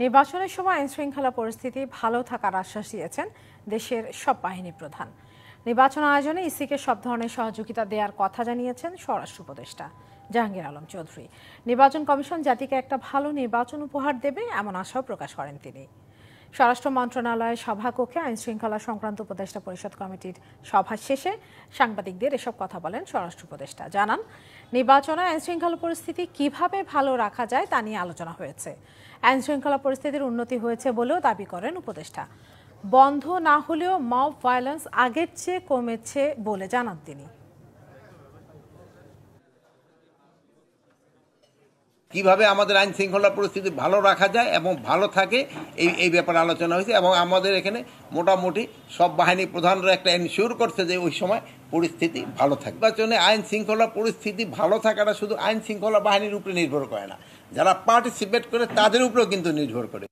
নির্বাচনের সময় আইনশৃঙ্খলা পরিস্থিতি ভালো থাকার আশ্বাস দিয়েছেন দেশের সব বাহিনী প্রধান। নির্বাচন আয়োজনে ইসিকে সব ধরনের সহযোগিতা দেওয়ার কথা জানিয়েছেন স্বরাষ্ট্র উপদেষ্টা জাহাঙ্গীর আলম চৌধুরী। নির্বাচন কমিশন জাতিকে একটা ভালো নির্বাচন উপহার দেবে এমন আশাও প্রকাশ করেন তিনি। স্বরাষ্ট্র মন্ত্রণালয়ের সভাকক্ষে আইনশৃঙ্খলা সংক্রান্ত উপদেষ্টা পরিষদ কমিটির সভা শেষে সাংবাদিকদের এসব কথা বলেন স্বরাষ্ট্র উপদেষ্টা। জানান, নির্বাচনে আইনশৃঙ্খলা পরিস্থিতি কিভাবে ভালো রাখা যায় তা নিয়ে আলোচনা হয়েছে। আইনশৃঙ্খলা পরিস্থিতির উন্নতি হয়েছে বলেও দাবি করেন উপদেষ্টা। বন্ধ না হলেও মব ভায়োলেন্স আগের চেয়ে কমেছে বলে জানান তিনি। কিভাবে আমাদের আইন শৃঙ্খলা পরিস্থিতি ভালো রাখা যায় এবং ভালো থাকে এই ব্যাপারে আলোচনা হয়েছে এবং আমাদের এখানে মোটামুটি সব বাহিনী প্রধানরা একটা এনশিওর করছে যে ওই সময় পরিস্থিতি ভালো থাকবে। নির্বাচনে আইন শৃঙ্খলা পরিস্থিতি ভালো থাকাটা শুধু আইন শৃঙ্খলা বাহিনীর উপরে নির্ভর করে না, যারা পার্টিসিপেট করে তাদের উপরেও কিন্তু নির্ভর করে।